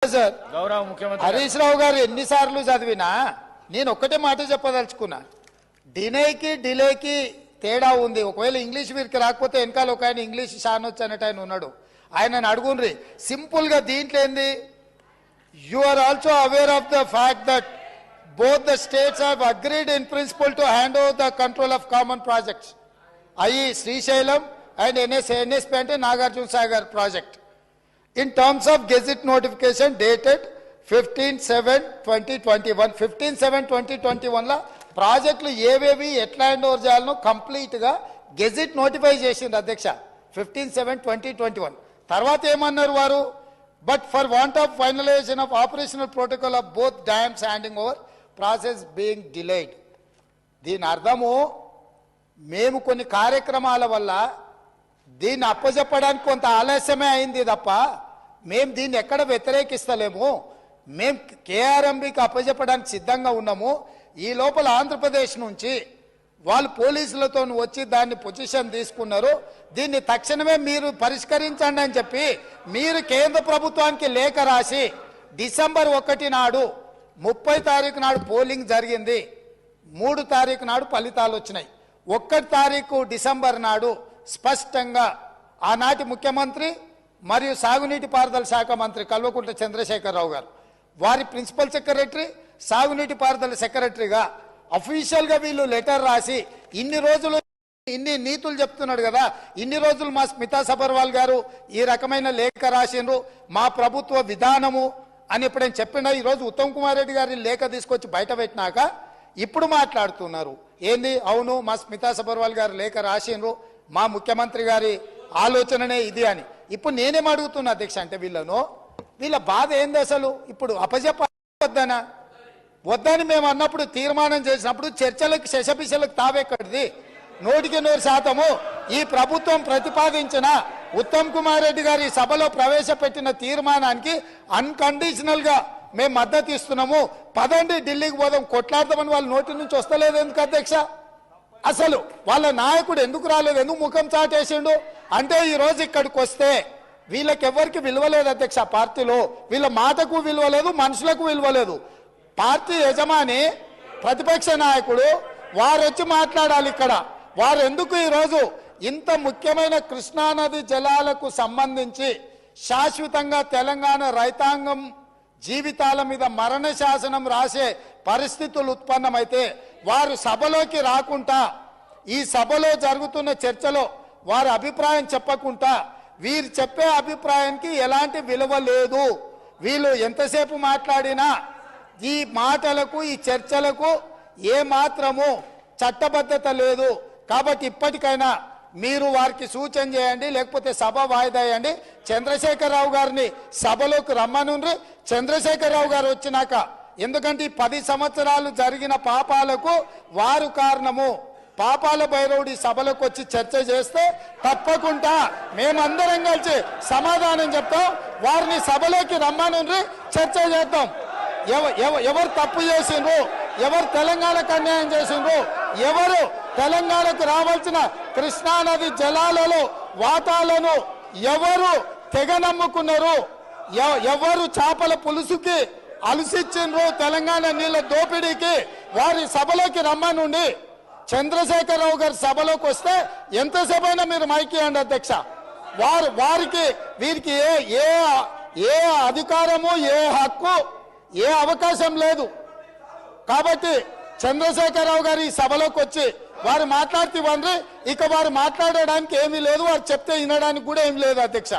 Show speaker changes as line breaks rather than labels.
Sir
గౌరవ ముఖ్యమంత్రి
హరీష్ రావు గారు ఎన్నిసార్లు చదివినా నేను ఒక్కటే మాట చెప్పదలుచుకున్నా. డిలేకి తేడా ఉంది. ఒకవేళ ఇంగ్లీష్ వీరికి రాకపోతే వెనకాల ఒక ఆయన ఇంగ్లీష్ షానొచ్చు అనేట ఆయన ఉన్నాడు, ఆయనను అడుగుండ్రి. సింపుల్ గా దీంట్లో ఏంది, you are also aware of the fact that both the states have agreed in principle to hand over the control of common projects, i.e. Srisailam and NSP ante Nagarjuna Sagar project, in terms of gazette notification dated 15/7/2021. 15/7/2021 లా ప్రాజెక్టులు ఏవేవి ఎట్లా hand over చేయాలనో complete గా gazette notify చేసింది అధ్యక్ష 15/7/2021. తర్వాత ఏమన్నారు వారు, but for want of finalisation of operational protocol of both dams handing over process being delayed. దీని అర్థము మేము కొన్ని కార్యక్రమాల వల్ల దీన్ని అప్పచెప్పడానికి కొంత ఆలస్యమే అయింది తప్ప మేము దీన్ని ఎక్కడ వ్యతిరేకిస్తలేము. మేము కేఆర్ఎంబికి అప్పచెప్పడానికి సిద్ధంగా ఉన్నాము. ఈ లోపల ఆంధ్రప్రదేశ్ నుంచి వాళ్ళు పోలీసులతో వచ్చి దాన్ని పొజిషన్ తీసుకున్నారు. దీన్ని తక్షణమే మీరు పరిష్కరించండి అని చెప్పి మీరు కేంద్ర ప్రభుత్వానికి లేఖ రాసి డిసెంబర్ 1 నాడు 30 తారీఖు నాడు పోలింగ్ జరిగింది, 3 తారీఖు నాడు ఫలితాలు వచ్చినాయి. 1 తారీఖు డిసెంబర్ నాడు స్పష్టంగా ఆనాటి ముఖ్యమంత్రి మరియు సాగునీటి పారుదల శాఖ మంత్రి కల్వకుంట్ల చంద్రశేఖరరావు గారు, వారి ప్రిన్సిపల్ సెక్రటరీ, సాగునీటి పారుదల సెక్రటరీగా అఫీషియల్గా వీళ్ళు లెటర్ రాసి ఇన్ని రోజులు ఇన్ని నీతులు చెప్తున్నాడు కదా, ఇన్ని రోజులు మా స్మితా సబర్వాల్ గారు ఈ రకమైన లేఖ రాసిండ్రు, మా ప్రభుత్వ విధానము అని ఎప్పుడైనా చెప్పినా ఈరోజు ఉత్తమ్ కుమార్ రెడ్డి గారి లేఖ తీసుకొచ్చి బయట పెట్టినాక ఇప్పుడు మాట్లాడుతున్నారు ఏంది, అవును మా స్మితా సబర్వాల్ గారు లేఖ రాసిండ్రు, మా ముఖ్యమంత్రి గారి ఆలోచననే ఇది అని. ఇప్పుడు నేనేం అడుగుతున్నా అధ్యక్ష అంటే వీళ్ళ బాధ ఏంది అసలు, ఇప్పుడు అప్పచెప్పొద్దనా వద్దని మేము అన్నప్పుడు తీర్మానం చేసినప్పుడు చర్చలకు శశపిశలకు తావెక్కడిది, 100% ఈ ప్రభుత్వం ప్రతిపాదించిన ఉత్తమ్ కుమార్ రెడ్డి గారి సభలో ప్రవేశపెట్టిన తీర్మానానికి అన్కండిషనల్ గా మేము మద్దతు ఇస్తున్నాము. పదండి ఢిల్లీకి పోదాం కొట్లాడదామని వాళ్ళ నోటి నుంచి వస్తలేదు ఎందుకు అధ్యక్ష? అసలు వాళ్ళ నాయకుడు ఎందుకు రాలేదు, ఎందుకు ముఖం చాటేసిండు అంటే ఈ రోజు ఇక్కడికి వస్తే వీళ్ళకి ఎవరికి విలువలేదు అధ్యక్ష. పార్టీలో వీళ్ళ మాటకు విలువలేదు, మనుషులకు విలువలేదు. పార్టీ యజమాని ప్రతిపక్ష నాయకుడు వారు వచ్చి మాట్లాడాలి ఇక్కడ. వారు ఎందుకు ఈరోజు ఇంత ముఖ్యమైన కృష్ణానది జలాలకు సంబంధించి శాశ్వతంగా తెలంగాణ రైతాంగం జీవితాల మీద మరణ శాసనం రాసే పరిస్థితులు ఉత్పన్నమైతే వారు సభలోకి రాకుండా, ఈ సభలో జరుగుతున్న చర్చలో వారి అభిప్రాయం చెప్పకుండా, వీరు చెప్పే అభిప్రాయానికి ఎలాంటి విలువ లేదు. వీళ్ళు ఎంతసేపు మాట్లాడినా ఈ మాటలకు ఈ చర్చలకు ఏ మాత్రము చట్టబద్ధత లేదు. కాబట్టి ఇప్పటికైనా మీరు వారికి సూచన చేయండి, లేకపోతే సభ వాయిదా వేయండి. చంద్రశేఖరరావు గారిని సభలోకి రమ్మనుండ్రి. చంద్రశేఖరరావు గారు వచ్చినాక, ఎందుకంటే ఈ 10 సంవత్సరాలు జరిగిన పాపాలకు వారు కారణము. పాపాల భైరవుడి సభలోకి వచ్చి చర్చ చేస్తే తప్పకుండా మేమందరం కలిసి సమాధానం చెప్తాం. వారిని సభలోకి రమ్మనుండ్రి, చర్చ చేద్దాం. ఎవరు తప్పు చేసిండ్రు, ఎవరు తెలంగాణకు అన్యాయం చేసిండ్రు, ఎవరు తెలంగాణకు రావాల్సిన కృష్ణానది జలాలలో వాటాలను ఎవరు తెగ నమ్ముకున్నారు, ఎవరు చేపల పులుసుకి అలసిచ్చిండ్రు తెలంగాణ నీళ్ళ దోపిడీకి, వారి సభలోకి రమ్మనుండి. చంద్రశేఖరరావు గారి సభలోకి వస్తే ఎంతసేపు అయినా మీరు మైక్ ఇవ్వండి అధ్యక్ష. వారికి వీరికి ఏ అధికారము, ఏ హక్కు, ఏ అవకాశం లేదు. కాబట్టి చంద్రశేఖరరావు గారు ఈ సభలోకి వచ్చి వారు మాట్లాడితే ఇవ్వండి. ఇక వారు మాట్లాడడానికి ఏమీ లేదు, వారు చెప్తే వినడానికి కూడా ఏమీ లేదు అధ్యక్ష.